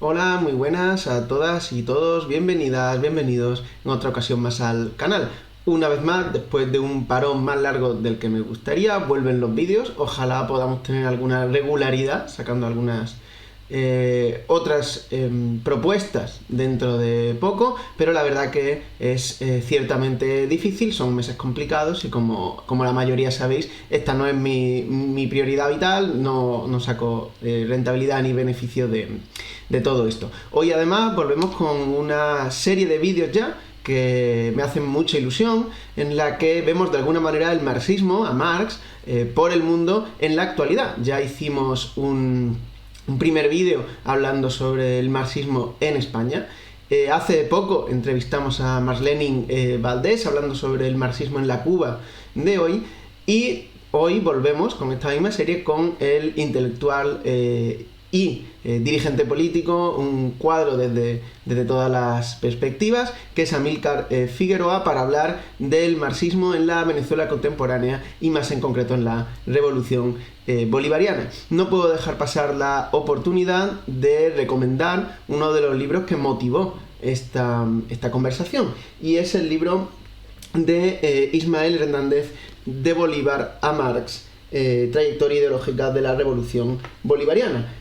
Hola, muy buenas a todas y todos, bienvenidas, bienvenidos en otra ocasión más al canal. Una vez más, después de un parón más largo del que me gustaría, vuelven los vídeos. Ojalá podamos tener alguna regularidad, sacando algunas otras propuestas dentro de poco, pero la verdad que es ciertamente difícil, son meses complicados y como la mayoría sabéis, esta no es mi prioridad vital, no saco rentabilidad ni beneficio de todo esto. Hoy además volvemos con una serie de vídeos ya que me hacen mucha ilusión, en la que vemos de alguna manera el marxismo, a Marx, por el mundo en la actualidad. Ya hicimos un primer vídeo hablando sobre el marxismo en España. Hace poco entrevistamos a Marlene Valdés hablando sobre el marxismo en la Cuba de hoy, y hoy volvemos con esta misma serie con el intelectual y dirigente político, un cuadro desde todas las perspectivas, que es Amílcar Figueroa, para hablar del marxismo en la Venezuela contemporánea y más en concreto en la Revolución Bolivariana. No puedo dejar pasar la oportunidad de recomendar uno de los libros que motivó esta conversación, y es el libro de Ismael Hernández, De Bolívar a Marx, trayectoria ideológica de la Revolución Bolivariana.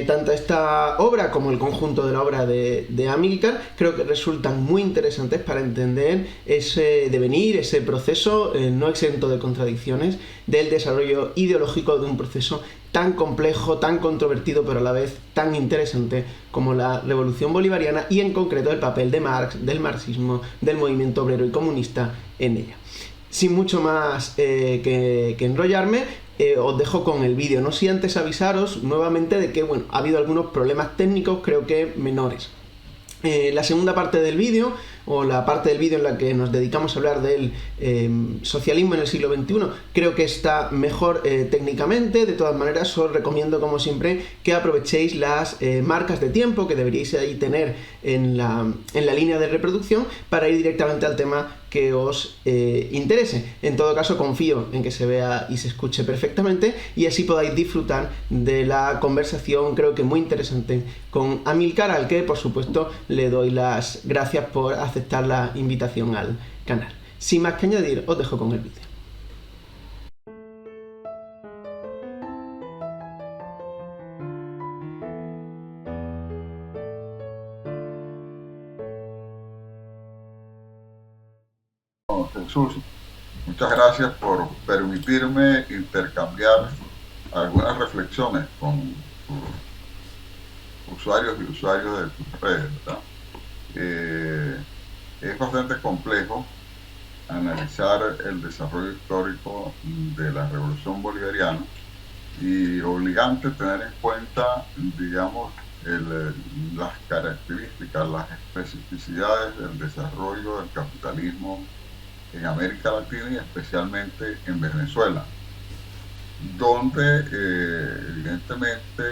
Tanto esta obra como el conjunto de la obra de Amílcar creo que resultan muy interesantes para entender ese devenir, ese proceso no exento de contradicciones del desarrollo ideológico de un proceso tan complejo, tan controvertido, pero a la vez tan interesante como la Revolución Bolivariana, y en concreto el papel de Marx, del marxismo, del movimiento obrero y comunista en ella. Sin mucho más que enrollarme, os dejo con el vídeo, no sin antes avisaros nuevamente de que ha habido algunos problemas técnicos, creo que menores. La segunda parte del vídeo, o la parte del vídeo en la que nos dedicamos a hablar del socialismo en el siglo XXI, creo que está mejor técnicamente. De todas maneras, os recomiendo, como siempre, que aprovechéis las marcas de tiempo que deberíais ahí tener en la línea de reproducción para ir directamente al tema que os interese. En todo caso, confío en que se vea y se escuche perfectamente, y así podáis disfrutar de la conversación, creo que muy interesante, con Amílcar, al que por supuesto le doy las gracias por aceptar la invitación al canal. Sin más que añadir, os dejo con el vídeo. Jesús, muchas gracias por permitirme intercambiar algunas reflexiones con usuarios y usuarios de tus redes, ¿verdad? Es bastante complejo analizar el desarrollo histórico de la Revolución Bolivariana y obligante tener en cuenta, digamos, las características, las especificidades del desarrollo del capitalismo en América Latina y especialmente en Venezuela, donde evidentemente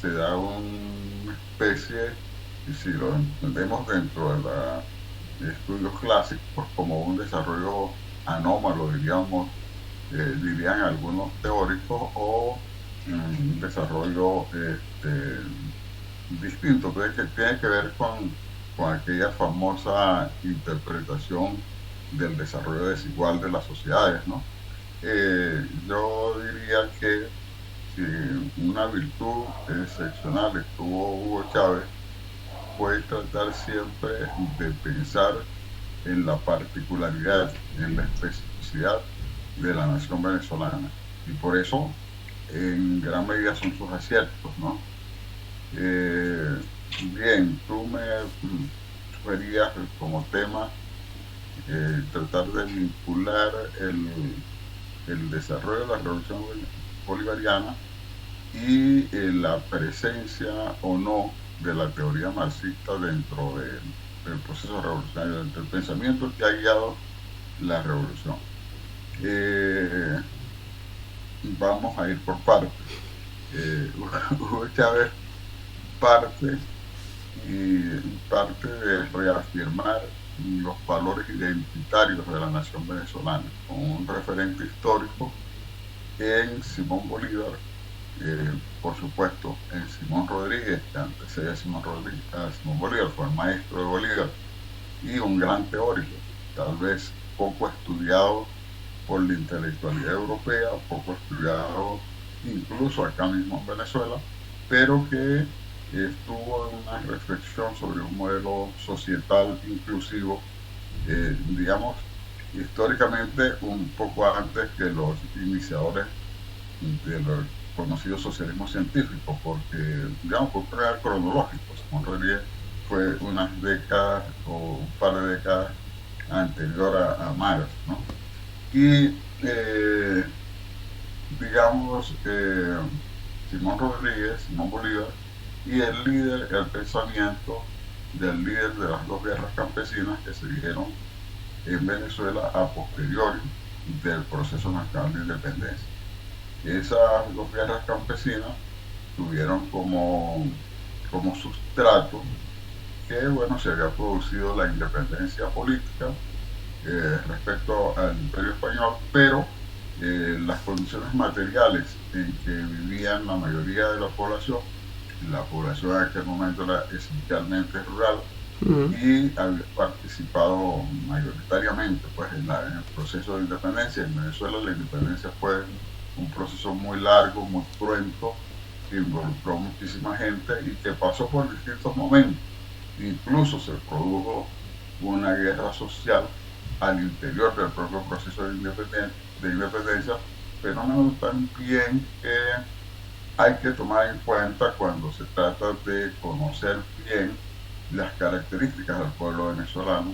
se da una especie, y si lo entendemos dentro de estudios clásicos, como un desarrollo anómalo, dirían algunos teóricos, o un desarrollo distinto, que tiene que ver con aquella famosa interpretación del desarrollo desigual de las sociedades, ¿no? Yo diría que si una virtud excepcional estuvo Hugo Chávez, fue tratar siempre de pensar en la particularidad, en la especificidad de la nación venezolana. Y por eso, en gran medida, son sus aciertos, ¿no? Bien, tú me sugerías como tema tratar de vincular el desarrollo de la revolución bolivariana y la presencia o no de la teoría marxista dentro del proceso revolucionario, del pensamiento que ha guiado la revolución. Vamos a ir por partes. Hugo Chávez parte de reafirmar los valores identitarios de la nación venezolana, con un referente histórico en Simón Bolívar, Por supuesto, en Simón Rodríguez, que antecede a Simón, Rodríguez, a Simón Bolívar, fue el maestro de Bolívar y un gran teórico, tal vez poco estudiado por la intelectualidad europea, poco estudiado incluso acá mismo en Venezuela, pero que estuvo en una reflexión sobre un modelo societal inclusivo, digamos, históricamente un poco antes que los iniciadores del conocido socialismo científico, porque, digamos, por crear cronológico, Simón Rodríguez fue unas décadas o un par de décadas anterior a Marx, ¿no? Y, digamos, Simón Rodríguez, Simón Bolívar, y el líder, el pensamiento del líder de las dos guerras campesinas que se dieron en Venezuela a posteriori del proceso nacional de independencia. Esas dos guerras campesinas tuvieron como sustrato que, bueno, se había producido la independencia política respecto al Imperio Español, pero las condiciones materiales en que vivían la mayoría de la población en aquel momento era esencialmente rural y había participado mayoritariamente pues, en el proceso de independencia. En Venezuela la independencia fue un proceso muy largo, muy cruento, que involucró muchísima gente y que pasó por distintos momentos. Incluso se produjo una guerra social al interior del propio proceso de independencia, fenómeno también que hay que tomar en cuenta cuando se trata de conocer bien las características del pueblo venezolano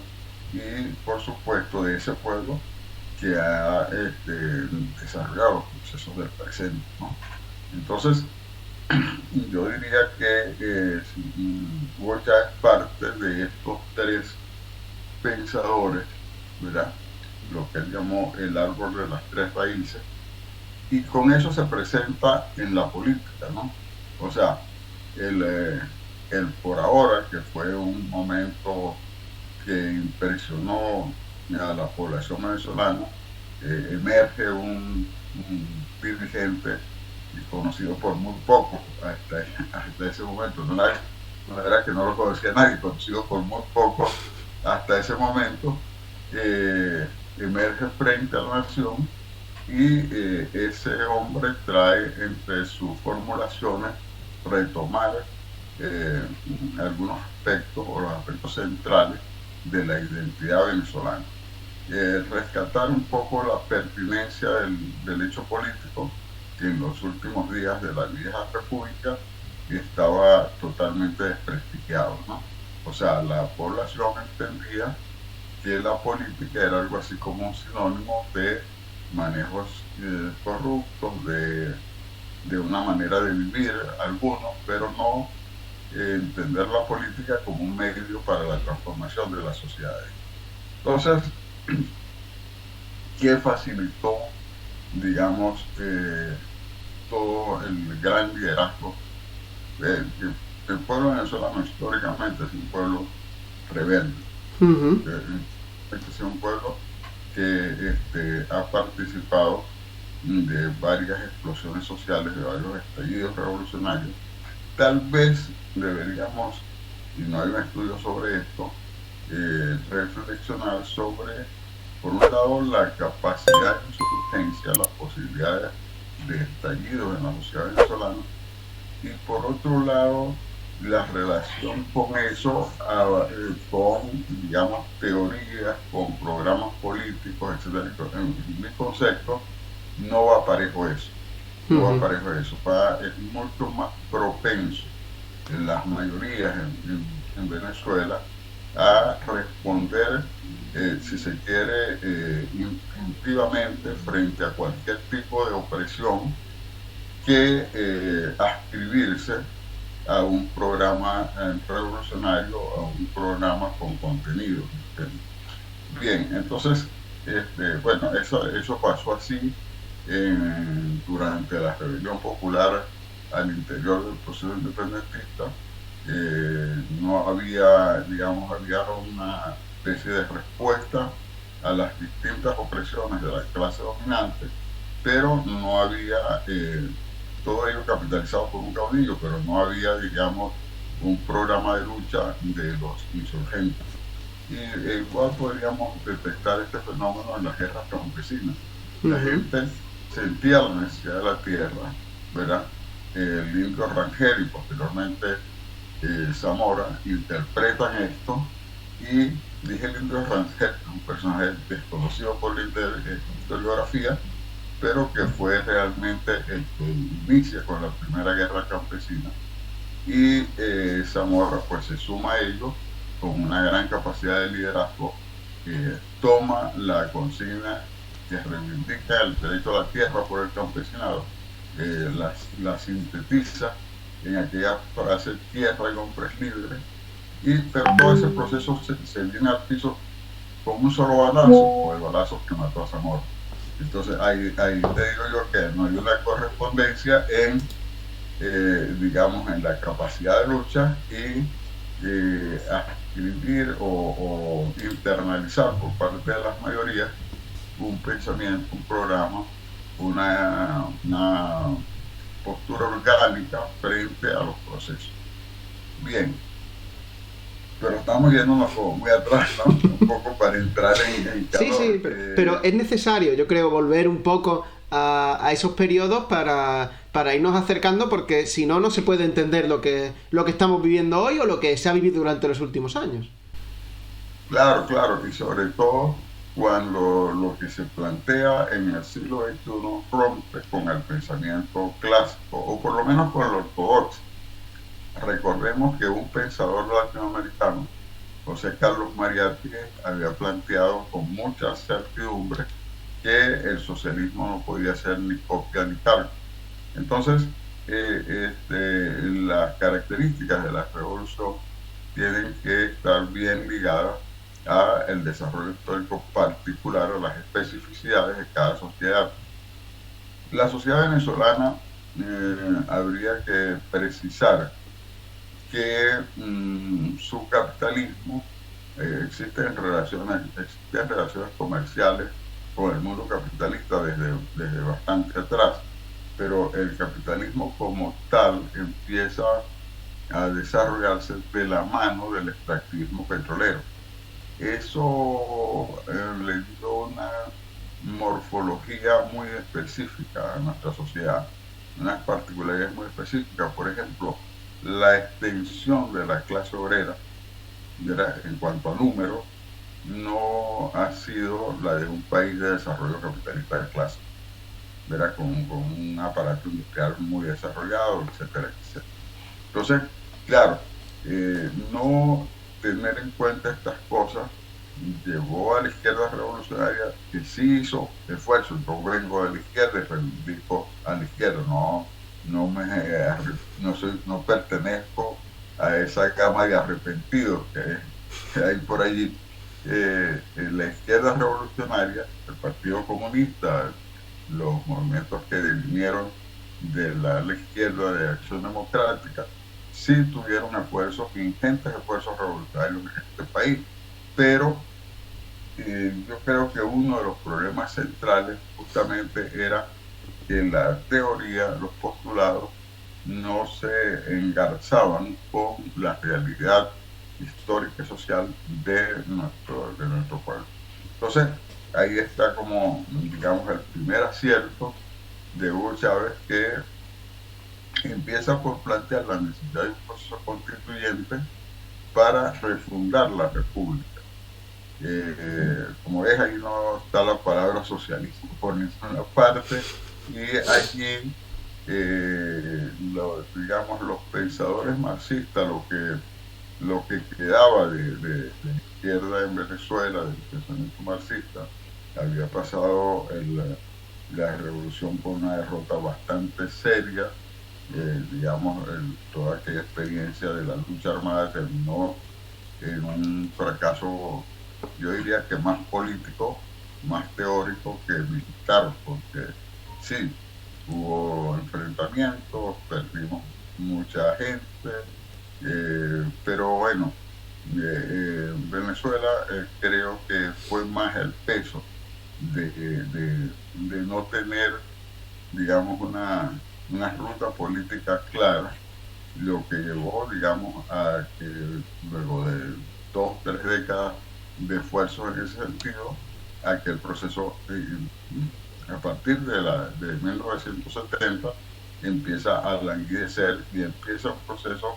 y, por supuesto, de ese pueblo que ha desarrollado los procesos del presente, ¿no? Entonces, yo diría que Hugo ya es parte de estos tres pensadores, ¿verdad? Lo que él llamó el árbol de las tres raíces, y con eso se presenta en la política, ¿no? O sea, el por ahora, que fue un momento que impresionó a la población venezolana, emerge un dirigente conocido por muy poco hasta ese momento. No era que no lo conocía nadie, conocido por muy poco hasta ese momento, emerge frente a la nación y ese hombre trae entre sus formulaciones retomar eh, algunos aspectos o los aspectos centrales de la identidad venezolana. Rescatar un poco la pertinencia del hecho político que en los últimos días de la vieja república estaba totalmente desprestigiado, ¿no? O sea, la población entendía que la política era algo así como un sinónimo de manejos corruptos, de una manera de vivir algunos, pero no entender la política como un medio para la transformación de las sociedades. Entonces, ¿qué facilitó, digamos, todo el gran liderazgo? El pueblo venezolano históricamente es un pueblo rebelde, es un pueblo que ha participado de varias explosiones sociales, de varios estallidos revolucionarios. Tal vez deberíamos, y no hay un estudio sobre esto, reflexionar sobre, por un lado, la capacidad de insurgencia, las posibilidades de estallidos en la sociedad venezolana, y por otro lado, la relación con eso, con, digamos, teorías, con programas políticos, etc. En mi concepto, no va parejo eso. No va parejo eso. Es mucho más propenso en las mayorías en Venezuela a responder, si se quiere, instintivamente frente a cualquier tipo de opresión que ascribirse a un programa revolucionario, a un programa con contenido. Bien, entonces, bueno, eso pasó así durante la rebelión popular al interior del proceso independentista. No había, digamos, había una especie de respuesta a las distintas opresiones de la clase dominante, pero no había todo ello capitalizado por un caudillo, pero no había, digamos, un programa de lucha de los insurgentes. Y igual podríamos detectar este fenómeno en las guerras campesinas. La Ujú. gente sentía la necesidad de la tierra, ¿verdad? El indio Rangel y posteriormente Zamora interpretan esto y dije el indio Rangel, un personaje desconocido por la historiografía, pero que fue realmente el que inicia con la primera guerra campesina y Zamora pues se suma a ello con una gran capacidad de liderazgo, toma la consigna que reivindica el derecho a la tierra por el campesinado, la sintetiza en aquella frase tierra y hombres libres, pero todo ese proceso se viene al piso con un solo balazo, o el balazo que mató a Zamora. Entonces ahí te digo yo que no hay una correspondencia en digamos, en la capacidad de lucha y adquirir o internalizar por parte de las mayorías un pensamiento, un programa, una postura orgánica frente a los procesos. Bien, pero estamos yéndonos como muy atrás, ¿no? Un poco para entrar en Sí, calor. sí, pero es necesario, yo creo, volver un poco a esos periodos para irnos acercando, porque si no, no se puede entender lo que estamos viviendo hoy o lo que se ha vivido durante los últimos años. Claro, claro, y sobre todo cuando lo que se plantea en el siglo XXI rompe con el pensamiento clásico, o por lo menos con el ortodoxo. Recordemos que un pensador latinoamericano, José Carlos María Pérez, había planteado con mucha certidumbre que el socialismo no podía ser ni copia ni calco. Entonces, las características de la revolución tienen que estar bien ligadas a el desarrollo histórico particular, a las especificidades de cada sociedad. La sociedad venezolana habría que precisar que su capitalismo existen relaciones comerciales con el mundo capitalista desde bastante atrás, pero el capitalismo como tal empieza a desarrollarse de la mano del extractivismo petrolero. Eso le dio una morfología muy específica a nuestra sociedad, unas particularidades muy específicas. Por ejemplo, la extensión de la clase obrera, en cuanto a números, no ha sido la de un país de desarrollo capitalista de clase, con un aparato industrial muy desarrollado, etcétera, etcétera. Entonces, claro, no tener en cuenta estas cosas llevó a la izquierda revolucionaria que sí hizo esfuerzo. Yo vengo de la izquierda y reivindico a la izquierda, no pertenezco a esa gama de arrepentidos que hay por allí. La izquierda revolucionaria, el Partido Comunista, los movimientos que vinieron de la izquierda de Acción Democrática, sí tuvieron esfuerzos, ingentes esfuerzos revolucionarios en este país, pero yo creo que uno de los problemas centrales justamente era que la teoría, los postulados, no se engarzaban con la realidad histórica y social de nuestro pueblo. Entonces, ahí está como, digamos, el primer acierto de Hugo Chávez, que empieza por plantear la necesidad de un proceso constituyente para refundar la república. Como ves, ahí no está la palabra socialismo por ninguna parte, y allí, digamos, los pensadores marxistas, lo que quedaba de izquierda en Venezuela, del pensamiento marxista, había pasado la revolución con una derrota bastante seria. Digamos, toda aquella experiencia de la lucha armada terminó en un fracaso, yo diría que más político, más teórico que militar, porque sí, hubo enfrentamientos, perdimos mucha gente, pero bueno, Venezuela creo que fue más el peso de no tener, digamos, una una ruta política clara, lo que llevó, digamos, a que luego de 2, 3 décadas de esfuerzos en ese sentido, a que el proceso, a partir de 1970, empieza a languidecer y empieza un proceso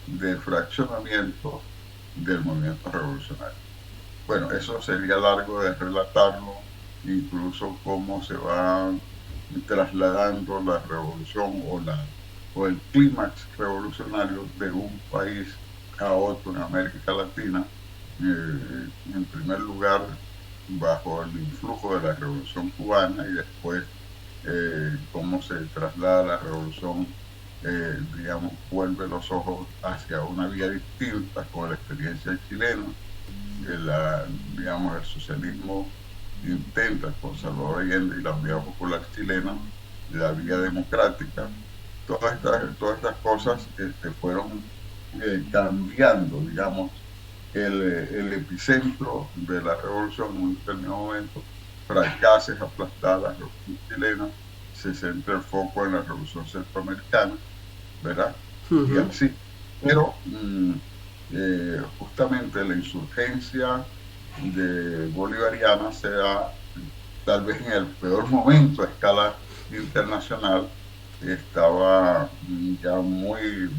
de fraccionamiento del movimiento revolucionario. Bueno, eso sería largo de relatarlo, incluso cómo se va trasladando la revolución o el clímax revolucionario de un país a otro en América Latina, en primer lugar bajo el influjo de la revolución cubana y después cómo se traslada la revolución, digamos, vuelve los ojos hacia una vía distinta con la experiencia chilena, digamos, el socialismo intenta con Salvador Allende y la Unidad Popular Chilena, la vía democrática, todas estas cosas fueron cambiando, digamos, el epicentro de la revolución en un determinado momento, fracasa, es aplastada la revolución chilena, se centra el foco en la revolución centroamericana, ¿verdad? Y así. Pero justamente la insurgencia de bolivariana se da tal vez en el peor momento a escala internacional. Estaba ya muy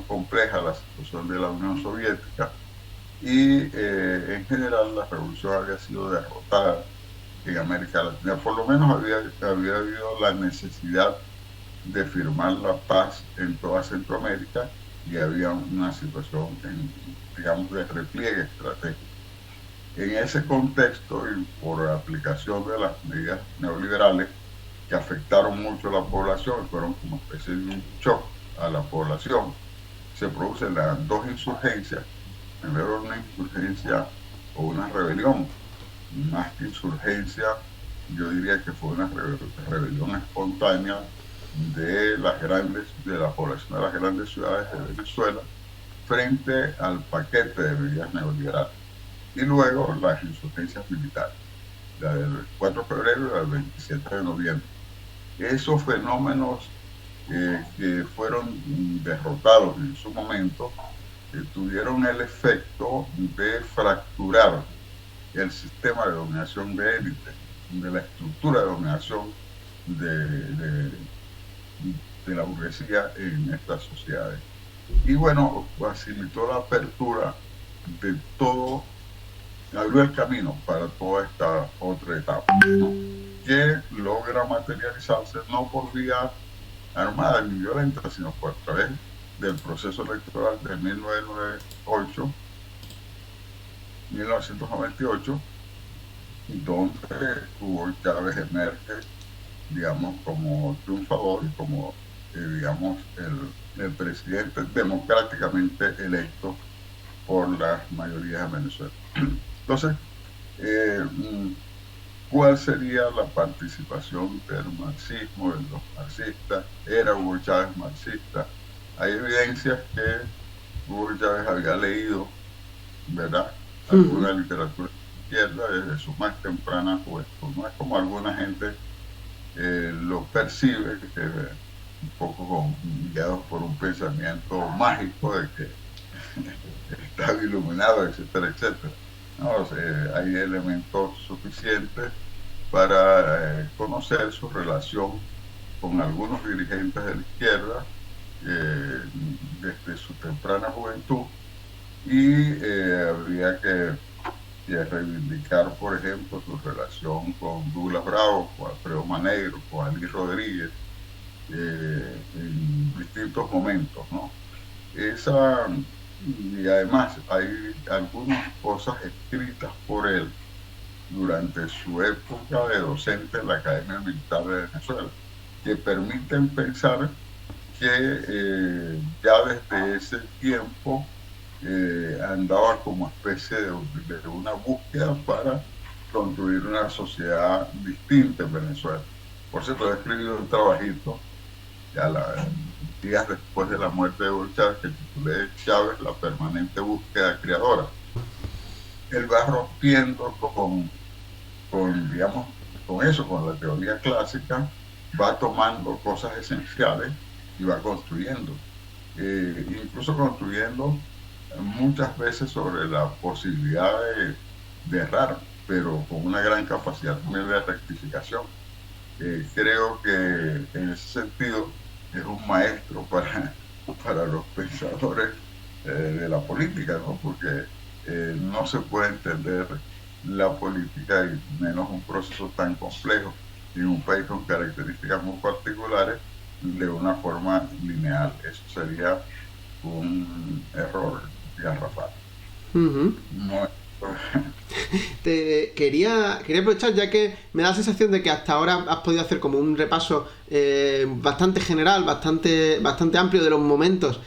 compleja la situación de la Unión Soviética y en general la revolución había sido derrotada en América Latina. Por lo menos había habido la necesidad de firmar la paz en toda Centroamérica y había una situación, digamos, de repliegue estratégico. En ese contexto y por aplicación de las medidas neoliberales que afectaron mucho a la población, fueron como especie de un shock a la población, se producen las dos insurgencias. Primero una insurgencia o una rebelión, más que insurgencia, yo diría que fue una rebelión espontánea de la población de las grandes ciudades de Venezuela frente al paquete de medidas neoliberales. Y luego las insurgencias militares, la del 4 de febrero y la del 27 de noviembre. Esos fenómenos que fueron derrotados en su momento tuvieron el efecto de fracturar el sistema de dominación de élite, de la estructura de dominación de la burguesía en estas sociedades. Y bueno, facilitó la apertura de todo, abrió el camino para toda esta otra etapa, ¿no? Que logra materializarse no por vía armada ni violenta, sino por a través del proceso electoral de 1998, donde Hugo Chávez emerge, digamos, como triunfador y como, digamos, el presidente democráticamente electo por las mayorías de Venezuela. Entonces, ¿cuál sería la participación del marxismo, de los marxistas? ¿Era Hugo Chávez marxista? Hay evidencias que Hugo Chávez había leído, ¿verdad?, alguna literatura izquierda desde su más temprana juventud. No es como alguna gente lo percibe, que un poco guiados por un pensamiento mágico de que estaba iluminado, etcétera, etcétera. No, hay elementos suficientes para conocer su relación con algunos dirigentes de la izquierda desde su temprana juventud, y habría que reivindicar, por ejemplo, su relación con Douglas Bravo, con Alfredo Manegro, con Ali Rodríguez, en distintos momentos, ¿no? Y además hay algunas cosas escritas por él durante su época de docente en la Academia Militar de Venezuela, que permiten pensar que ya desde ese tiempo andaba como especie de una búsqueda para construir una sociedad distinta en Venezuela. Por cierto, he escrito un trabajito días después de la muerte de Hugo Chávez, que titulé Chávez, la permanente búsqueda creadora. Él va rompiendo digamos, con eso, con la teoría clásica, va tomando cosas esenciales y va construyendo. Incluso construyendo muchas veces sobre la posibilidad de errar, pero con una gran capacidad también de rectificación. Creo que en ese sentido es un maestro para los pensadores de la política, ¿no? Porque no se puede entender la política y menos un proceso tan complejo en un país con características muy particulares de una forma lineal. Eso sería un error garrafal. Ujú. No, Quería aprovechar, ya que me da la sensación de que hasta ahora has podido hacer como un repaso bastante general, bastante amplio de los momentos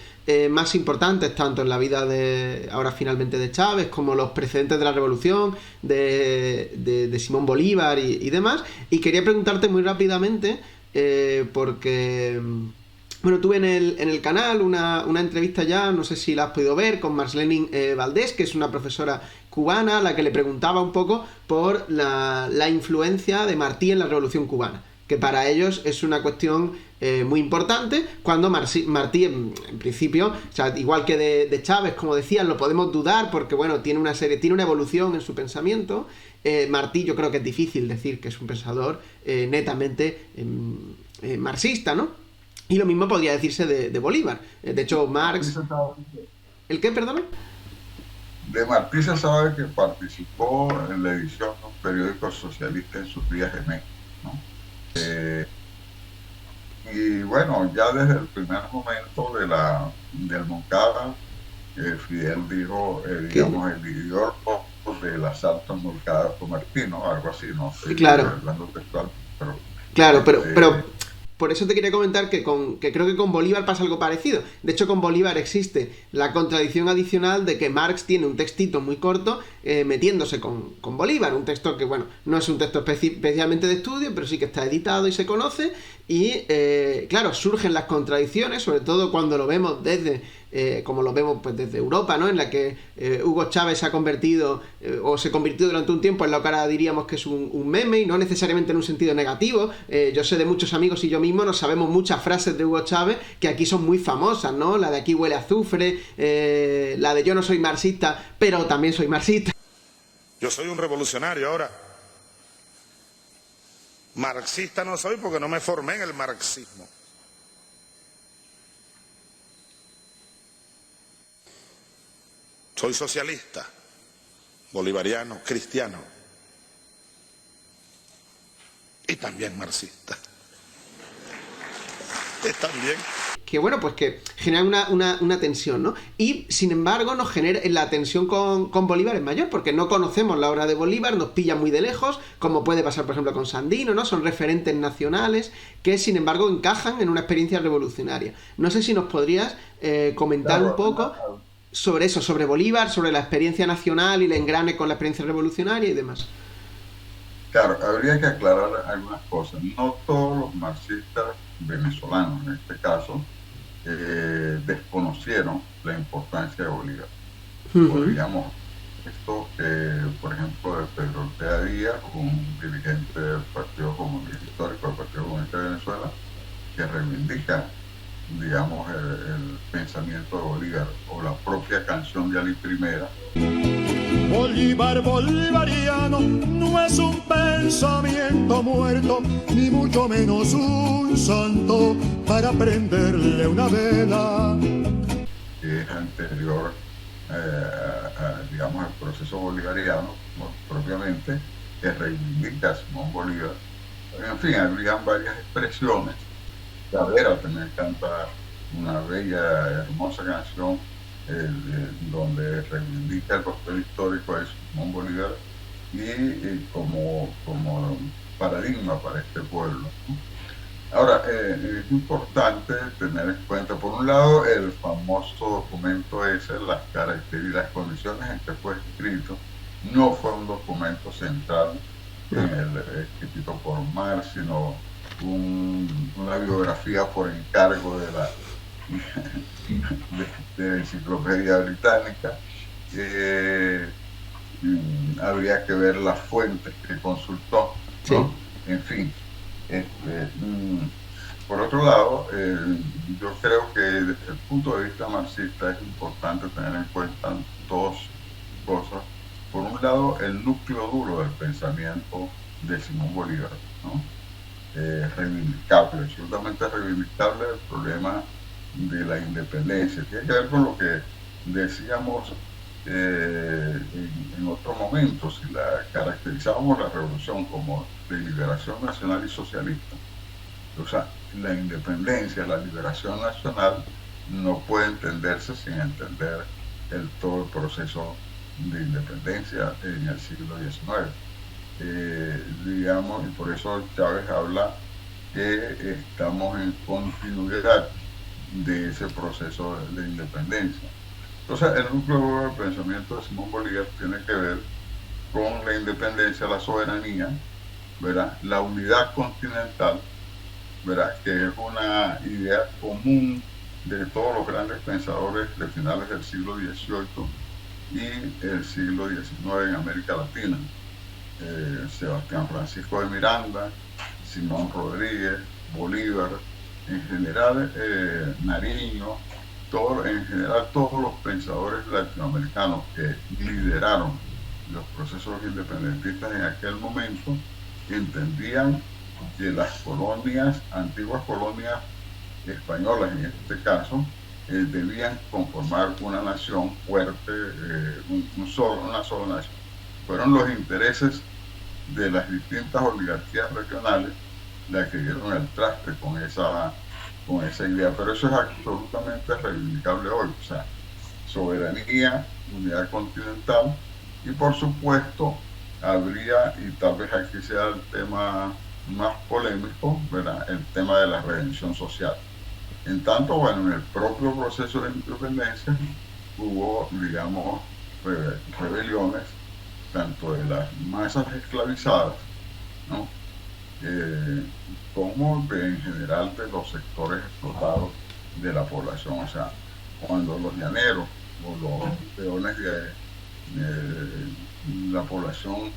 más importantes, tanto en la vida de ahora finalmente de Chávez, como los precedentes de la revolución, de Simón Bolívar y demás. Y quería preguntarte muy rápidamente, porque bueno, tuve en el canal una entrevista ya, no sé si la has podido ver, con Marlene Valdés, que es una profesora cubana, a la que le preguntaba un poco por la influencia de Martí en la Revolución Cubana, que para ellos es una cuestión muy importante, cuando Martí en principio, o sea, igual que de Chávez, como decían, lo podemos dudar porque, bueno, tiene una evolución en su pensamiento. Martí yo creo que es difícil decir que es un pensador netamente marxista, ¿no? Y lo mismo podría decirse de Bolívar. De hecho, Martí Marx... se sabe, ¿El qué, perdón? de Martí se sabe que participó en la edición de un periódico socialista en sus días de México, ¿no? Eh, y bueno, ya desde el primer momento del Moncada, Fidel dijo, Que, digamos, el ideólogo del asalto en Moncada fue Martí, ¿no? Algo así, no estoy claro, hablando textual, pero claro, pero este, por eso te quería comentar que creo que con Bolívar pasa algo parecido. De hecho, con Bolívar existe la contradicción adicional de que Marx tiene un textito muy corto metiéndose con Bolívar. Un texto que, bueno, no es un texto especialmente de estudio, pero sí que está editado y se conoce. Y, claro, surgen las contradicciones, sobre todo cuando lo vemos como lo vemos pues desde Europa, ¿no? En la que Hugo Chávez se ha convertido, o se convirtió durante un tiempo en lo que ahora diríamos que es un meme, y no necesariamente en un sentido negativo. Yo sé de muchos amigos y yo mismo nos sabemos muchas frases de Hugo Chávez que aquí son muy famosas, ¿no? La de aquí huele a azufre, la de yo no soy marxista, pero también soy marxista. Yo soy un revolucionario ahora. Marxista no soy porque no me formé en el marxismo. Soy socialista, bolivariano, cristiano y también marxista. También. Que bueno, pues que genera una tensión, ¿no? Y sin embargo nos genera la tensión con Bolívar es mayor, porque no conocemos la obra de Bolívar, nos pilla muy de lejos, como puede pasar por ejemplo con Sandino, ¿no? Son referentes nacionales que sin embargo encajan en una experiencia revolucionaria. No sé si nos podrías comentar un claro, poco sobre eso, sobre Bolívar, sobre la experiencia nacional y el engrane con la experiencia revolucionaria y demás. claro, habría que aclarar algunas cosas. No todos los marxistas venezolanos, en este caso, desconocieron la importancia de Bolívar. Uh-huh. Podríamos, esto que, por ejemplo, de Pedro Ortega Díaz, un dirigente del Partido Comunista Histórico del Partido Comunista de Venezuela, que reivindica, digamos, el pensamiento de Bolívar, o la propia canción de Ali Primera. Bolívar bolivariano no es un pensamiento muerto, ni mucho menos un santo para prenderle una vela. Que es anterior, digamos, al proceso bolivariano, propiamente, que reivindica a Simón Bolívar. En fin, habrían varias expresiones. Chavera también canta una bella, hermosa canción donde reivindica el papel histórico de Simón Bolívar como paradigma para este pueblo. Ahora, es importante tener en cuenta, por un lado, el famoso documento ese, las características y las condiciones en que fue escrito. No fue un documento central escrito por Marx, sino una biografía por encargo de la Enciclopedia Británica. Habría que ver las fuentes que consultó, Sí. ¿no? En fin, Este, por otro lado, yo creo que desde el punto de vista marxista es importante tener en cuenta dos cosas. Por un lado, el núcleo duro del pensamiento de Simón Bolívar, ¿no? Reivindicable, absolutamente reivindicable el problema de la independencia. Tiene que ver con lo que decíamos en otro momento, si la caracterizábamos la revolución como de liberación nacional y socialista. O sea, la independencia, la liberación nacional no puede entenderse sin entender todo el proceso de independencia en el siglo XIX. Digamos, y por eso Chávez habla que estamos en continuidad de ese proceso de independencia. Entonces, el núcleo del pensamiento de Simón Bolívar tiene que ver con la independencia, la soberanía, ¿verdad? La unidad continental, ¿verdad? Que es una idea común de todos los grandes pensadores de finales del siglo XVIII y el siglo XIX en América Latina. Sebastián Francisco de Miranda, Simón Rodríguez, Bolívar, en general Nariño, en general todos los pensadores latinoamericanos que lideraron los procesos independentistas en aquel momento entendían que las colonias, antiguas colonias españolas en este caso, debían conformar una nación fuerte, una sola nación. Fueron los intereses de las distintas oligarquías regionales las que dieron el traste con esa idea, pero eso es absolutamente reivindicable hoy, o sea, soberanía, unidad continental, y por supuesto habría, y tal vez aquí sea el tema más polémico, ¿verdad?, el tema de la redención social. En tanto, bueno, en el propio proceso de independencia hubo, digamos, rebeliones, tanto de las masas esclavizadas, ¿no?, como en general de los sectores explotados de la población. O sea, cuando los llaneros o los peones de la población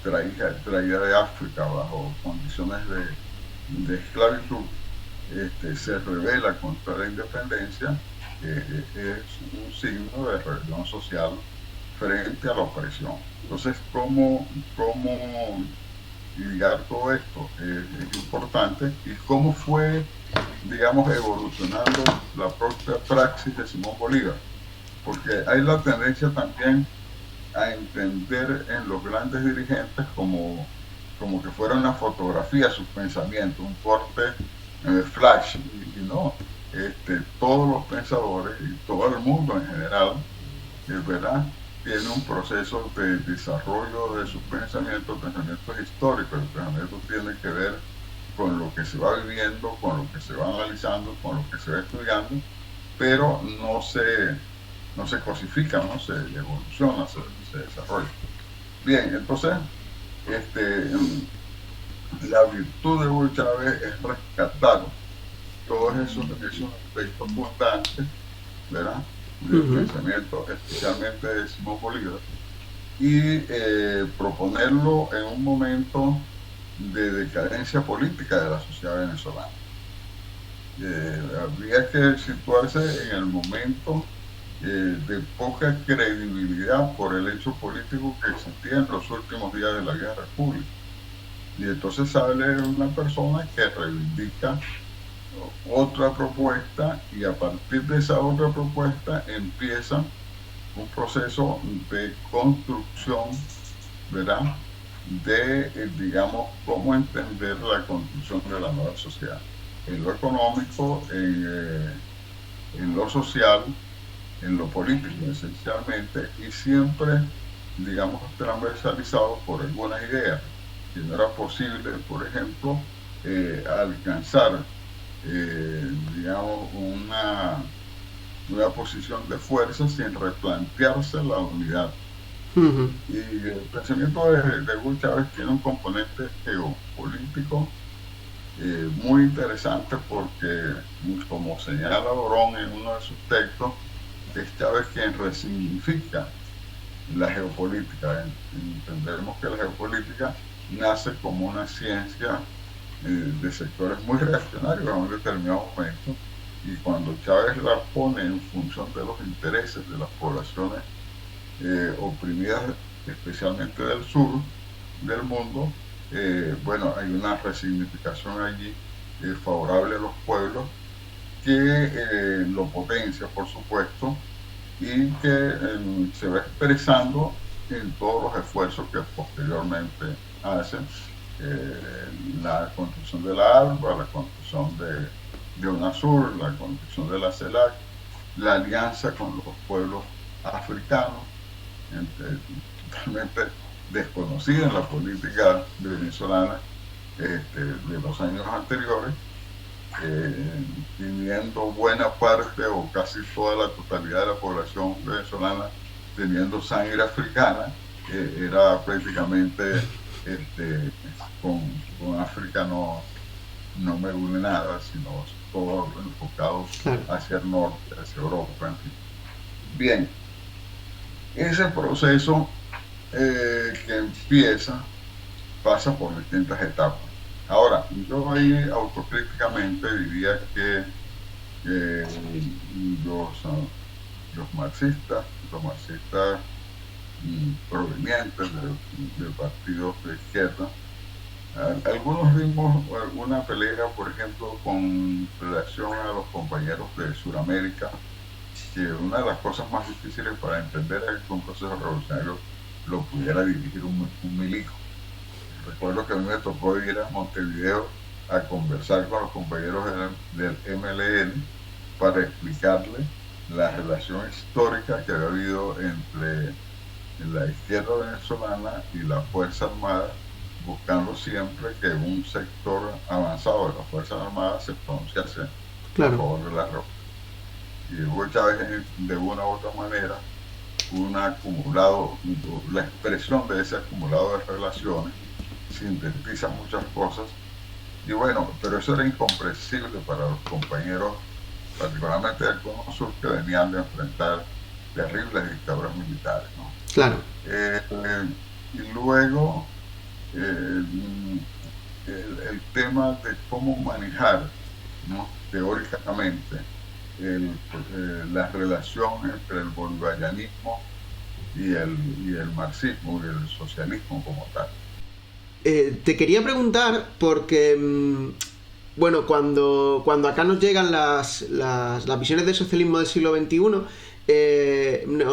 traída de África bajo condiciones de esclavitud se rebela contra la independencia, es un signo de rebelión social frente a la opresión. Entonces, ¿cómo ligar todo esto? Es importante. ¿Y cómo fue, digamos, evolucionando la propia praxis de Simón Bolívar? Porque hay la tendencia también a entender en los grandes dirigentes como que fuera una fotografía sus pensamientos, un corte flash, y no, todos los pensadores y todo el mundo en general, ¿verdad?, tiene un proceso de desarrollo de sus pensamientos históricos. El pensamiento tiene que ver con lo que se va viviendo, con lo que se va analizando, con lo que se va estudiando, pero no se cosifica, no se evoluciona, se desarrolla. Bien, entonces, la virtud de Hugo Chávez es rescatar todos esos aspectos fundantes, ¿verdad?, del pensamiento, especialmente de Simón Bolívar, y proponerlo en un momento de decadencia política de la sociedad venezolana. Habría que situarse en el momento de poca credibilidad por el hecho político que existía en los últimos días de la Vieja República. Y entonces sale una persona que reivindica otra propuesta, y a partir de esa otra propuesta empieza un proceso de construcción, ¿verdad?, de, digamos, cómo entender la construcción de la nueva sociedad, en lo económico, en lo social, en lo político esencialmente, y siempre, digamos, transversalizado por algunas ideas. Que no era posible, por ejemplo, alcanzar digamos, una posición de fuerza sin replantearse la unidad. Y el pensamiento de Hugo Chávez tiene un componente geopolítico muy interesante, porque, como señala Borón en uno de sus textos, es Chávez quien resignifica la geopolítica. Entendemos que la geopolítica nace como una ciencia de sectores muy reaccionarios en un determinado momento, y cuando Chávez la pone en función de los intereses de las poblaciones oprimidas, especialmente del sur del mundo, bueno, hay una resignificación allí favorable a los pueblos que lo potencia, por supuesto, y que se va expresando en todos los esfuerzos que posteriormente hacen, la construcción de la ALBA, la construcción de UNASUR, la construcción de la CELAC, la alianza con los pueblos africanos, totalmente desconocida en la política venezolana de los años anteriores, teniendo buena parte o casi toda la totalidad de la población venezolana teniendo sangre africana, era prácticamente con África no me une nada, sino todo enfocado hacia el norte, hacia Europa, en fin. Bien, ese proceso que empieza pasa por distintas etapas. Ahora, yo ahí autocríticamente diría que los marxistas provenientes de partidos de izquierda, algunos vimos una pelea, por ejemplo, con relación a los compañeros de Sudamérica, que una de las cosas más difíciles para entender es que un proceso revolucionario lo pudiera dirigir un milico. Recuerdo que a mí me tocó ir a Montevideo a conversar con los compañeros del MLN para explicarles la relación histórica que había habido entre la izquierda venezolana y la Fuerza Armada, buscando siempre que un sector avanzado de las Fuerzas Armadas se pronunciase a favor de la revolución. Y Hugo Chávez, de una u otra manera, la expresión de ese acumulado de relaciones sintetiza muchas cosas, y bueno, pero eso era incomprensible para los compañeros, particularmente del Cono Sur, que venían de enfrentar terribles dictaduras militares, ¿no? Claro. Y luego el tema de cómo manejar, ¿no?, teóricamente la relación entre el bolivarianismo y el marxismo y el socialismo como tal. Te quería preguntar porque, bueno, cuando acá nos llegan las visiones del socialismo del siglo XXI,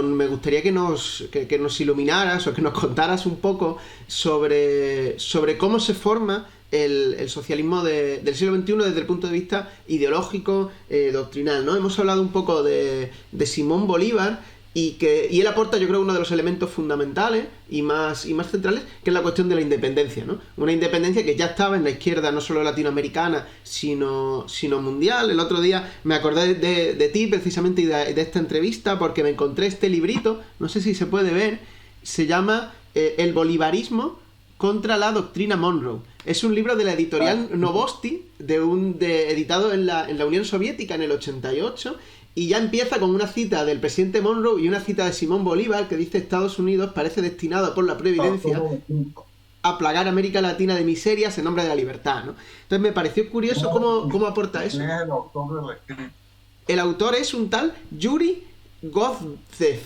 me gustaría que nos iluminaras o que nos contaras un poco sobre cómo se forma el socialismo del siglo XXI desde el punto de vista ideológico, doctrinal, ¿no? Hemos hablado un poco de Simón Bolívar y él aporta, yo creo, uno de los elementos fundamentales y más centrales, que es la cuestión de la independencia, ¿no? Una independencia que ya estaba en la izquierda no solo latinoamericana, sino mundial. El otro día me acordé de ti precisamente y de esta entrevista porque me encontré este librito, no sé si se puede ver, se llama El bolivarismo contra la doctrina Monroe. Es un libro de la editorial Novosti, editado en la Unión Soviética en el 88, y ya empieza con una cita del presidente Monroe y una cita de Simón Bolívar que dice: Estados Unidos parece destinado por la providencia a plagar a América Latina de miserias en nombre de la libertad, ¿no? Entonces me pareció curioso cómo aporta eso. ¿Quién es el autor del escrito? El autor es un tal Yuri Gozdev.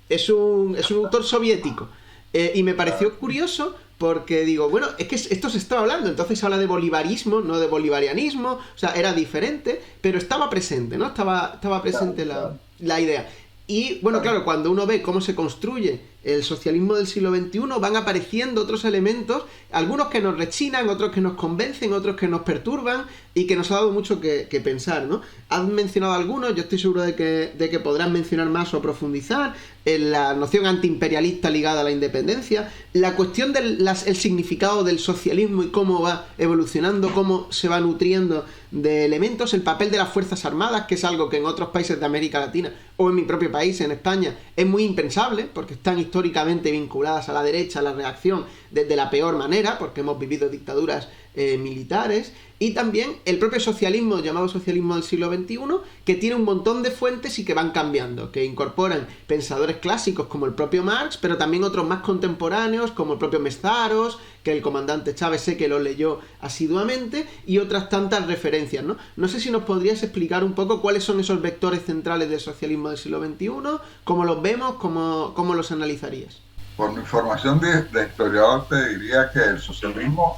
Es un autor soviético. Y me pareció curioso porque digo, bueno, es que esto se estaba hablando, entonces habla de bolivarismo, no de bolivarianismo, o sea, era diferente, pero estaba presente, ¿no? Estaba presente la idea. Y, bueno, claro, cuando uno ve cómo se construye el socialismo del siglo XXI, van apareciendo otros elementos, algunos que nos rechinan, otros que nos convencen, otros que nos perturban y que nos ha dado mucho que pensar, ¿no? Has mencionado algunos, yo estoy seguro de que podrás mencionar más o profundizar en la noción antiimperialista ligada a la independencia, la cuestión del el significado del socialismo y cómo va evolucionando, cómo se va nutriendo de elementos, el papel de las Fuerzas Armadas, que es algo que en otros países de América Latina o en mi propio país, en España, es muy impensable, porque están históricamente vinculadas a la derecha, a la reacción, de la peor manera, porque hemos vivido dictaduras militares, y también el propio socialismo, llamado socialismo del siglo XXI, que tiene un montón de fuentes y que van cambiando, que incorporan pensadores clásicos como el propio Marx, pero también otros más contemporáneos como el propio Meszaros, que el comandante Chávez sé que lo leyó asiduamente, y otras tantas referencias, ¿no? No sé si nos podrías explicar un poco cuáles son esos vectores centrales del socialismo del siglo XXI, cómo los vemos, cómo los analizarías. Por mi formación de historiador te diría que el socialismo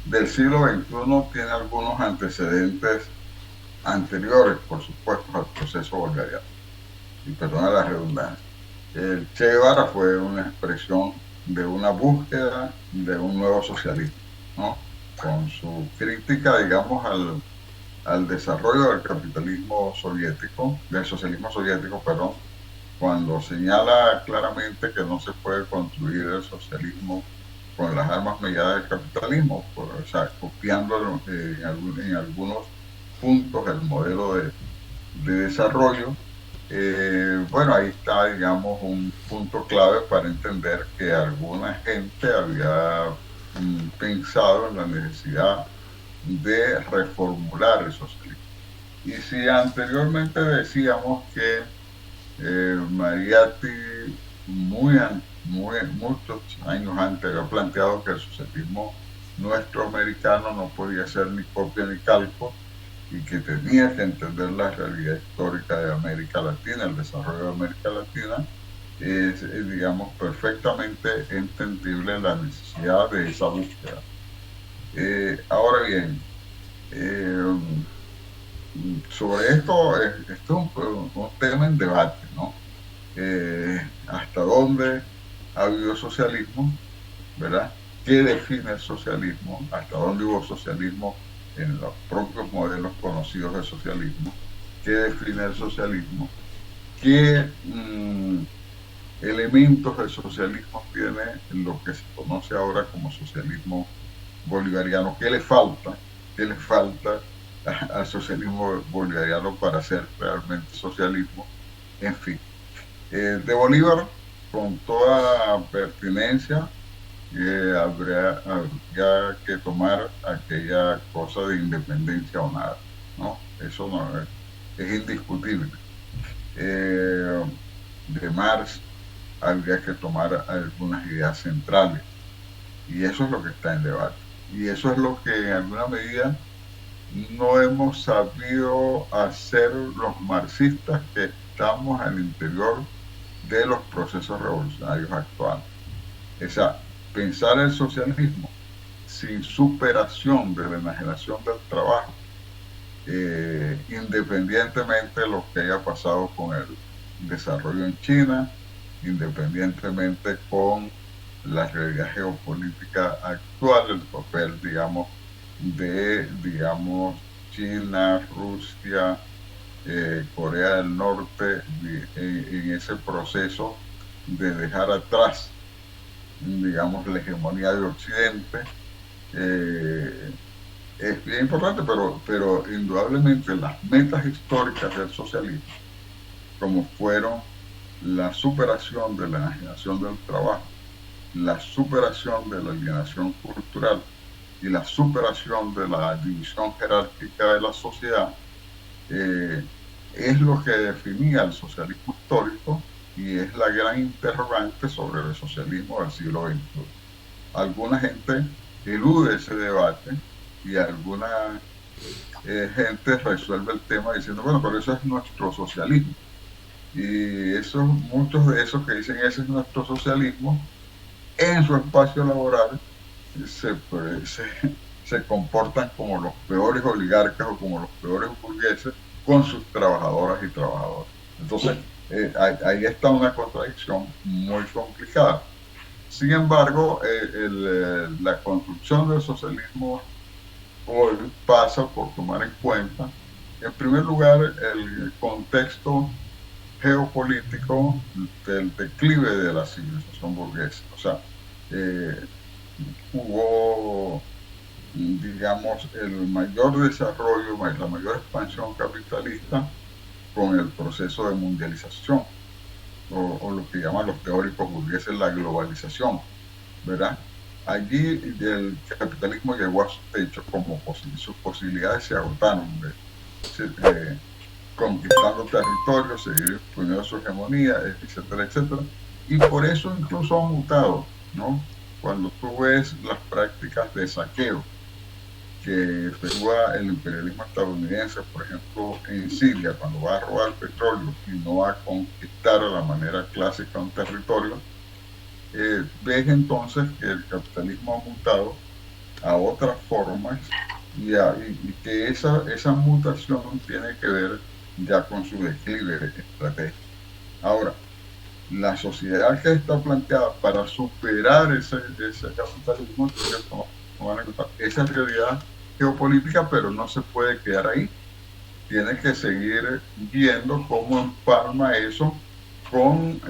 del siglo XXI tiene algunos antecedentes anteriores, por supuesto, al proceso bolivariano. Y perdona la redundancia. El Che Guevara fue una expresión de una búsqueda de un nuevo socialismo, ¿no? Con su crítica, digamos, al desarrollo del capitalismo soviético, del socialismo soviético, perdón, cuando señala claramente que no se puede construir el socialismo con las armas mediadas del capitalismo, o sea, copiando en algunos puntos el modelo de desarrollo. Bueno, ahí está, digamos, un punto clave para entender que alguna gente había pensado en la necesidad de reformular el socialismo. Y si anteriormente decíamos que Mariatti muchos años antes había planteado que el socialismo nuestro americano no podía ser ni copia ni calco y que tenía que entender la realidad histórica de América Latina, el desarrollo de América Latina, es digamos, perfectamente entendible la necesidad de esa búsqueda. Ahora bien, sobre esto es un tema en debate, ¿no? ¿Hasta dónde ha habido socialismo? ¿Verdad? ¿Qué define el socialismo? ¿Hasta dónde hubo socialismo en los propios modelos conocidos de socialismo? ¿Qué define el socialismo? ¿Qué elementos del socialismo tiene lo que se conoce ahora como socialismo bolivariano? ¿Qué le falta? ¿Qué le falta al socialismo bolivariano para ser realmente socialismo? En fin, de Bolívar, con toda pertinencia, habría que tomar aquella cosa de independencia o nada, ¿no? Eso no es indiscutible. De Marx habría que tomar algunas ideas centrales, y eso es lo que está en debate, y eso es lo que en alguna medida no hemos sabido hacer los marxistas que estamos al interior de los procesos revolucionarios actuales. O sea, pensar el socialismo sin superación de la enajenación del trabajo, independientemente de lo que haya pasado con el desarrollo en China, independientemente con la realidad geopolítica actual, el papel, digamos, de, China, Rusia, Corea del Norte, en ese proceso de dejar atrás, digamos, la hegemonía de Occidente, es bien importante, pero indudablemente las metas históricas del socialismo, como fueron la superación de la enajenación del trabajo, la superación de la alienación cultural y la superación de la división jerárquica de la sociedad, es lo que definía el socialismo histórico y es la gran interrogante sobre el socialismo del siglo XXI. Alguna gente elude ese debate y alguna gente resuelve el tema diciendo, bueno, pero eso es nuestro socialismo. Y muchos de esos que dicen ese es nuestro socialismo, en su espacio laboral se comportan como los peores oligarcas o como los peores burgueses con sus trabajadoras y trabajadores. Entonces, ahí está una contradicción muy complicada. Sin embargo, la construcción del socialismo hoy pasa por tomar en cuenta, en primer lugar, el contexto geopolítico del declive de la civilización burguesa. O sea, hubo, digamos, el mayor desarrollo, la mayor expansión capitalista con el proceso de mundialización, o lo que llaman los teóricos burgueses la globalización, ¿verdad? allí el capitalismo llegó a su techo, como sus posibilidades se agotaron, conquistando territorios, seguir imponiendo su hegemonía, etcétera, etcétera. Y por eso incluso ha mutado, ¿no? Cuando tú ves las prácticas de saqueo que efectúa el imperialismo estadounidense, por ejemplo, en Siria, cuando va a robar petróleo y no va a conquistar a la manera clásica un territorio, ves entonces que el capitalismo ha mutado a otras formas y que esa mutación tiene que ver ya con su declive estratégico. Ahora, la sociedad que está planteada para superar ese capitalismo tiene que tomar en cuenta esa realidad geopolítica, pero no se puede quedar ahí. Tiene que seguir viendo cómo empalma eso con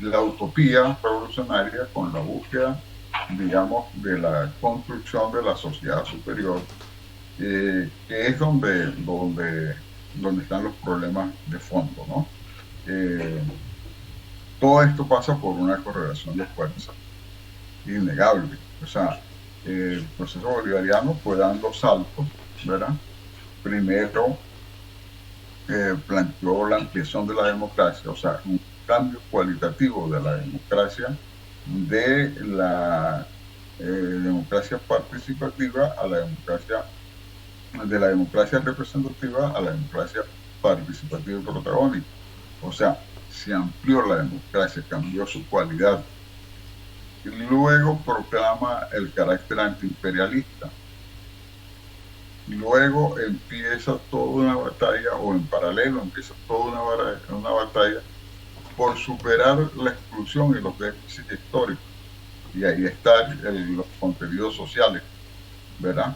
la utopía revolucionaria, con la búsqueda, digamos, de la construcción de la sociedad superior, que es donde están los problemas de fondo, ¿no? Todo esto pasa por una correlación de fuerzas innegable. O sea, el proceso bolivariano fue dando saltos, ¿verdad? Primero planteó la ampliación de la democracia, o sea, un cambio cualitativo de la democracia, de la democracia participativa a la democracia, de la democracia representativa a la democracia participativa y protagónica. O sea, se amplió la democracia, cambió su cualidad. Y luego proclama el carácter antiimperialista. Luego empieza toda una batalla, o en paralelo empieza toda una batalla por superar la exclusión y los déficits históricos. Y ahí están los contenidos sociales, ¿verdad?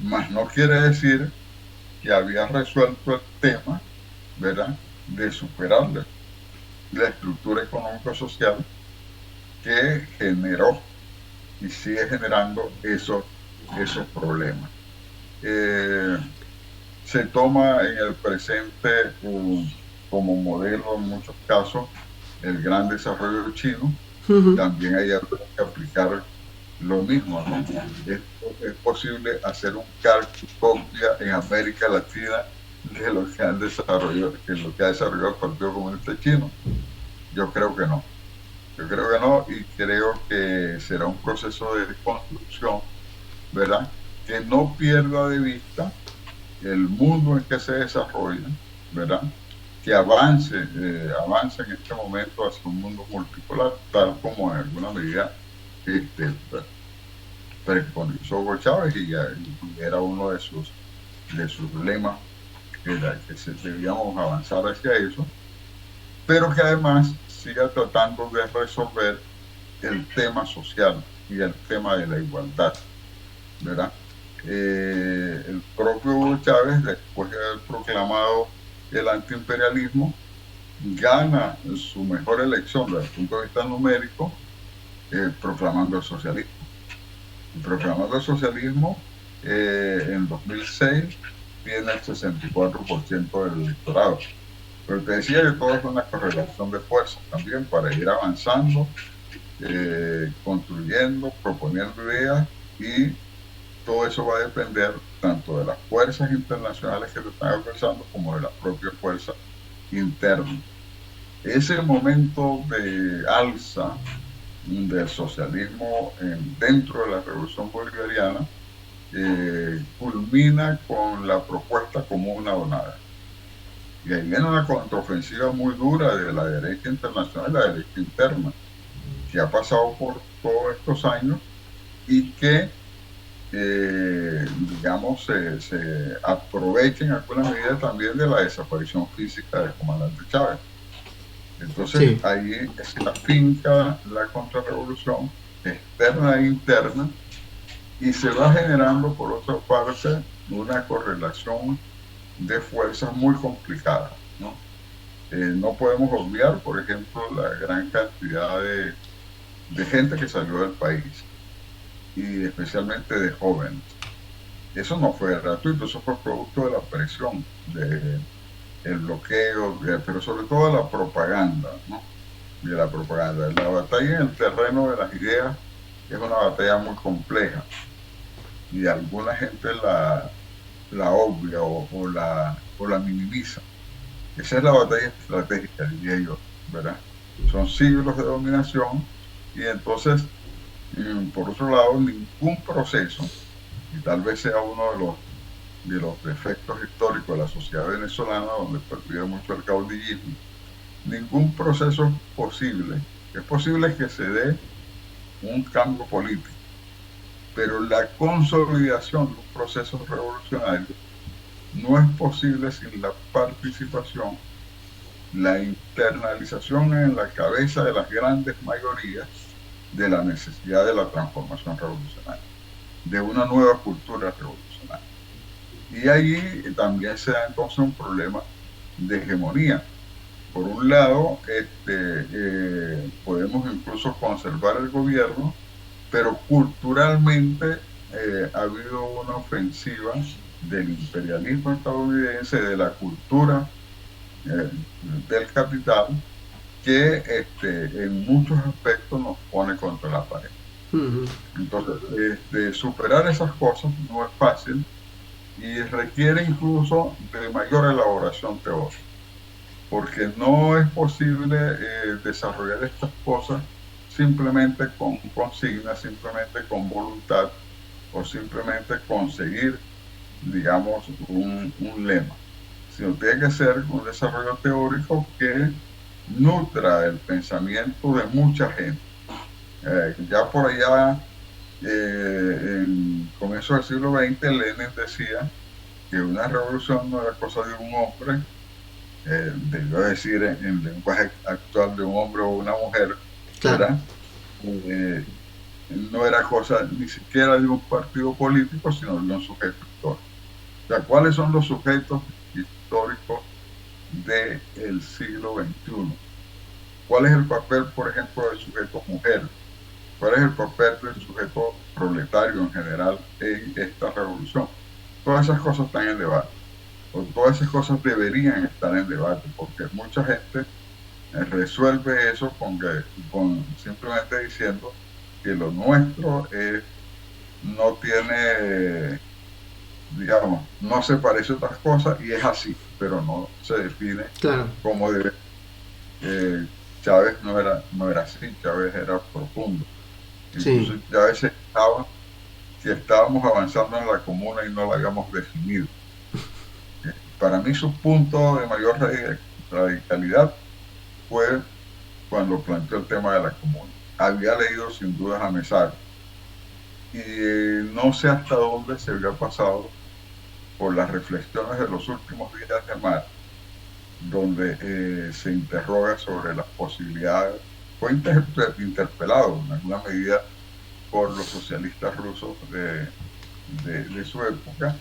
Mas no quiere decir que había resuelto el tema, ¿verdad?, de superar la estructura económico-social que generó y sigue generando esos problemas. Se toma en el presente como modelo en muchos casos el gran desarrollo chino. También hay que aplicar lo mismo, ¿no? Es posible hacer un cálculo en América Latina de lo que han desarrollado, lo que ha desarrollado el Partido Comunista Chino. Yo creo que no. Yo creo que no, y creo que será un proceso de construcción, ¿verdad?, que no pierda de vista el mundo en que se desarrolla, ¿verdad?, que avance en este momento hacia un mundo multipolar, tal como en alguna medida preconizó Hugo Chávez, y era uno de sus lemas, era que debíamos avanzar hacia eso, pero que además siga tratando de resolver el tema social y el tema de la igualdad, ¿verdad? El propio Hugo Chávez, después de haber proclamado el antiimperialismo, gana su mejor elección desde el punto de vista numérico, proclamando el socialismo. Y proclamando el socialismo, en 2006 tiene el 64% del electorado. Pero te decía que todo es una correlación de fuerzas también para ir avanzando, construyendo, proponiendo ideas, y todo eso va a depender tanto de las fuerzas internacionales que te están alcanzando como de las propias fuerzas internas. Ese momento de alza del socialismo dentro de la Revolución Bolivariana culmina con la propuesta común abonada. Y ahí viene una contraofensiva muy dura de la derecha internacional y la derecha interna, que ha pasado por todos estos años y que, digamos, se aprovecha en alguna medida también de la desaparición física del comandante Chávez. Entonces, sí, ahí se afinca la contrarrevolución externa e interna, y se va generando, por otra parte, una correlación de fuerzas muy complicadas, ¿no? No podemos olvidar, por ejemplo, la gran cantidad de gente que salió del país, y especialmente de jóvenes. Eso no fue gratuito, eso fue producto de la presión, del bloqueo, pero sobre todo de la propaganda, ¿no? De la propaganda. La batalla en el terreno de las ideas es una batalla muy compleja y alguna gente la obvia o la minimiza. Esa es la batalla estratégica, diría yo, ¿verdad? Son siglos de dominación y entonces, por otro lado, ningún proceso, y tal vez sea uno de los defectos históricos de la sociedad venezolana, donde perdió mucho el caudillismo, ningún proceso posible. Es posible que se dé un cambio político, pero la consolidación de un proceso revolucionario no es posible sin la participación, la internalización en la cabeza de las grandes mayorías de la necesidad de la transformación revolucionaria, de una nueva cultura revolucionaria. Y ahí también se da entonces un problema de hegemonía. Por un lado, podemos incluso conservar el gobierno, pero culturalmente ha habido una ofensiva del imperialismo estadounidense, de la cultura del capital, que en muchos aspectos nos pone contra la pared. Entonces, superar esas cosas no es fácil y requiere incluso de mayor elaboración teórica, porque no es posible desarrollar estas cosas simplemente con consignas, simplemente con voluntad o simplemente conseguir, digamos, un lema, sino tiene que ser un desarrollo teórico que nutra el pensamiento de mucha gente. Ya por allá, en comienzo del siglo XX, Lenin decía que una revolución no era cosa de un hombre, debió decir en lenguaje actual de un hombre o una mujer, ¿verdad? No era cosa ni siquiera de un partido político, sino de un sujeto histórico. O sea, ¿cuáles son los sujetos históricos del siglo XXI? ¿Cuál es el papel, por ejemplo, del sujeto mujer? ¿Cuál es el papel del sujeto proletario en general en esta revolución? Todas esas cosas están en debate, o todas esas cosas deberían estar en debate, porque mucha gente resuelve eso con simplemente diciendo que lo nuestro no tiene, digamos, no se parece a otras cosas y es así, pero no se define como debe. Chávez no era así, Chávez era profundo. Incluso Chávez si estábamos avanzando en la comuna y no la habíamos definido. Para mí su punto de mayor radicalidad fue cuando planteó el tema de la comuna. Había leído sin dudas a Mesaros y no sé hasta dónde se había pasado por las reflexiones de los últimos días de marzo, donde se interroga sobre las posibilidades. Fue interpelado en alguna medida por los socialistas rusos de su época,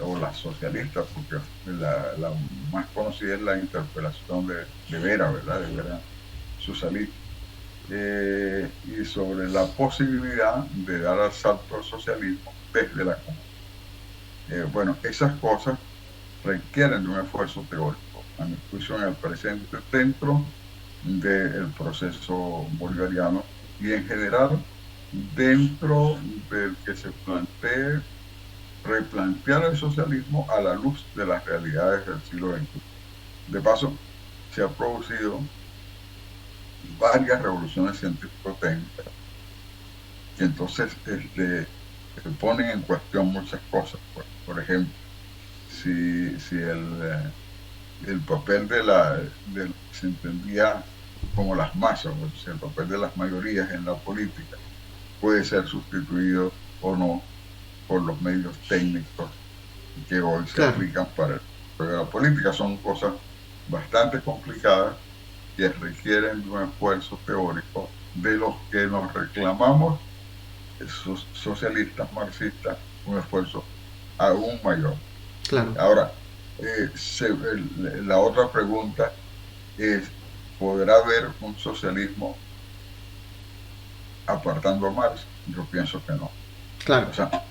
o las socialistas, porque la más conocida es la interpelación de Vera, ¿verdad? De Vera Susalí, y sobre la posibilidad de dar al salto al socialismo desde la comuna. Bueno, esas cosas requieren de un esfuerzo teórico, a mi juicio, en el presente, dentro del proceso bolivariano y en general dentro del que se plantee replantear el socialismo a la luz de las realidades del siglo XXI. De paso, se han producido varias revoluciones científico-técnicas que entonces se ponen en cuestión muchas cosas. Por ejemplo, si el papel de lo que se entendía como las masas, o sea, el papel de las mayorías en la política puede ser sustituido o no por los medios técnicos que hoy se aplican para la política. Son cosas bastante complicadas que requieren de un esfuerzo teórico de los que nos reclamamos, esos socialistas, marxistas, un esfuerzo aún mayor. Ahora, la otra pregunta es, ¿podrá haber un socialismo apartando a Marx? Yo pienso que no. O sea,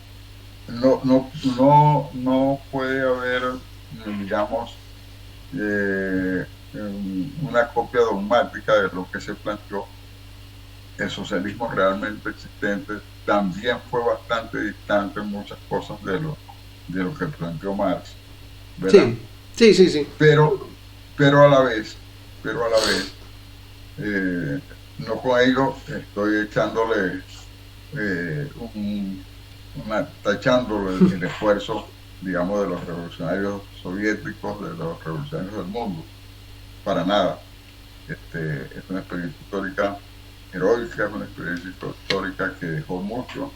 no puede haber, digamos, una copia dogmática de lo que se planteó, el socialismo realmente existente también fue bastante distante en muchas cosas de lo que planteó Marx, ¿verdad? Sí, sí, sí, sí. Pero, pero a la vez, pero a la vez, eh, no con ello estoy echándole, tachándole el esfuerzo, digamos, de los revolucionarios soviéticos, de los revolucionarios del mundo, para nada. Es una experiencia histórica heroica, es una experiencia histórica que dejó mucho,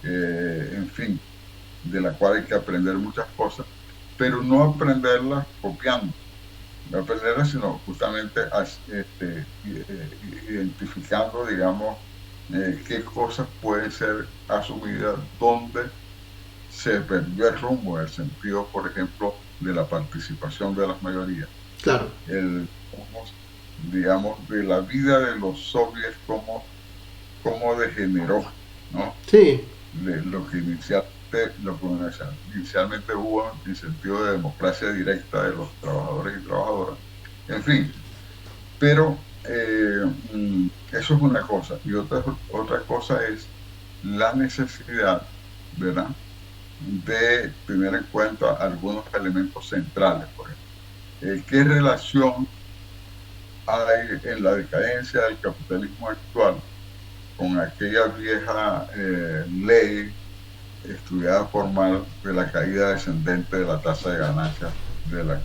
en fin, de la cual hay que aprender muchas cosas, pero no aprenderlas copiando, no aprenderlas, sino justamente identificando, digamos, qué cosas pueden ser asumidas, donde se perdió el rumbo, el sentido, por ejemplo, de la participación de las mayorías. Claro. Digamos, de la vida de los soviets, cómo degeneró, ¿no? Sí. Lo que inicialmente hubo en sentido de democracia directa de los trabajadores y trabajadoras. En fin, pero eso es una cosa. Y otra cosa es la necesidad, ¿verdad?, de tener en cuenta algunos elementos centrales. Por ejemplo, ¿qué relación hay en la decadencia del capitalismo actual con aquella vieja ley estudiada por Marx de la caída descendente de la tasa de ganancias de los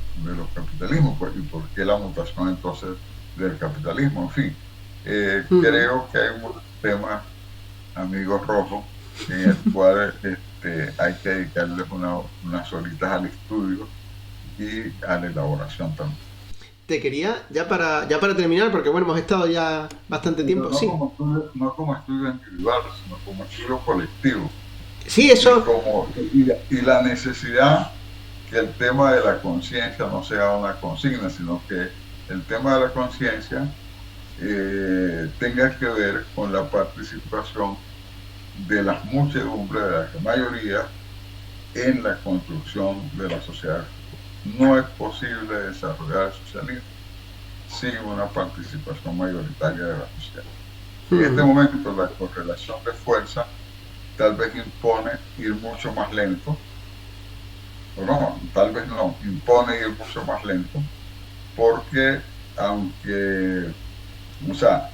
capitalismos? ¿Y por qué la mutación entonces del capitalismo? En fin, creo que hay muchos temas, amigos rojos, en el cual hay que dedicarles unas horitas al estudio y a la elaboración también. Te quería, ya para terminar, porque bueno, hemos estado ya bastante tiempo. No, sí. No como estudio individual, sino como estudio colectivo. Sí, eso. Y la necesidad que el tema de la conciencia no sea una consigna, sino que el tema de la conciencia tenga que ver con la participación de las muchedumbres, de la mayoría, en la construcción de la sociedad. No es posible desarrollar el socialismo sin una participación mayoritaria de la sociedad. En este momento la correlación de fuerza tal vez impone ir mucho más lento, o no, tal vez no, impone ir mucho más lento, porque aunque, o sea,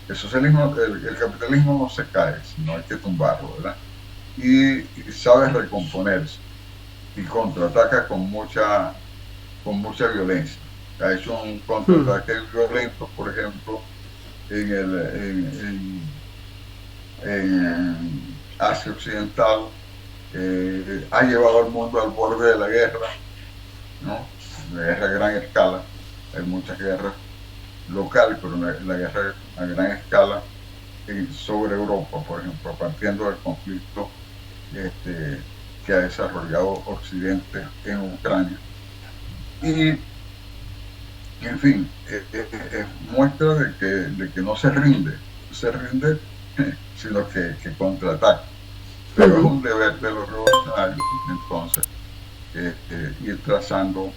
el socialismo, el capitalismo no se cae, sino hay que tumbarlo, ¿verdad? Y sabe recomponerse y contraataca con mucha violencia. Ha hecho un contraataque violento, por ejemplo, en Asia Occidental, ha llevado al mundo al borde de la guerra, ¿no? La guerra a gran escala. Hay muchas guerras locales, pero la guerra a gran escala sobre Europa, por ejemplo, partiendo del conflicto que ha desarrollado Occidente en Ucrania. Y, en fin, muestra de que no se rinde, sino que contraataca. Pero es un deber de los revolucionarios, entonces, ir trazando,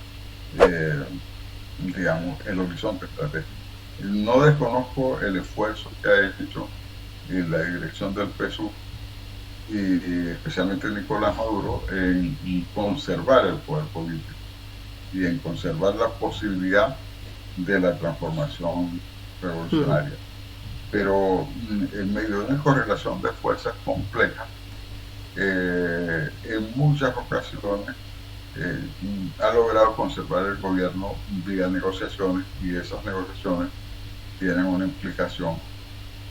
digamos, el horizonte estratégico. No desconozco el esfuerzo que ha hecho en la dirección del PSUV y especialmente Nicolás Maduro en conservar el poder político y en conservar la posibilidad de la transformación revolucionaria. Pero en medio de una correlación de fuerzas compleja, en muchas ocasiones ha logrado conservar el gobierno vía negociaciones, y esas negociaciones tienen una implicación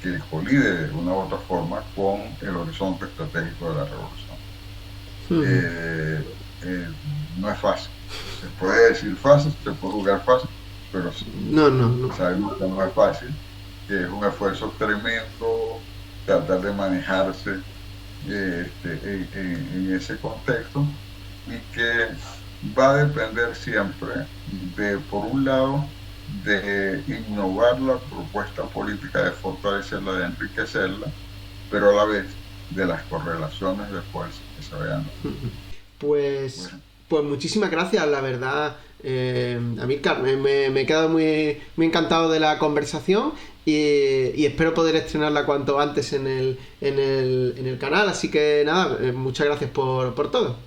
que colide de una u otra forma con el horizonte estratégico de la revolución. No es fácil. Se puede decir fácil, se puede jugar fácil, pero sabemos que no es fácil, que es un esfuerzo tremendo tratar de manejarse en ese contexto, y que va a depender siempre de, por un lado, de innovar la propuesta política, de fortalecerla, de enriquecerla, pero a la vez de las correlaciones de fuerza que se vean. Pues Pues muchísimas gracias, la verdad, Amílcar. Me he quedado muy encantado de la conversación y espero poder estrenarla cuanto antes en el canal. Así que nada, muchas gracias por todo.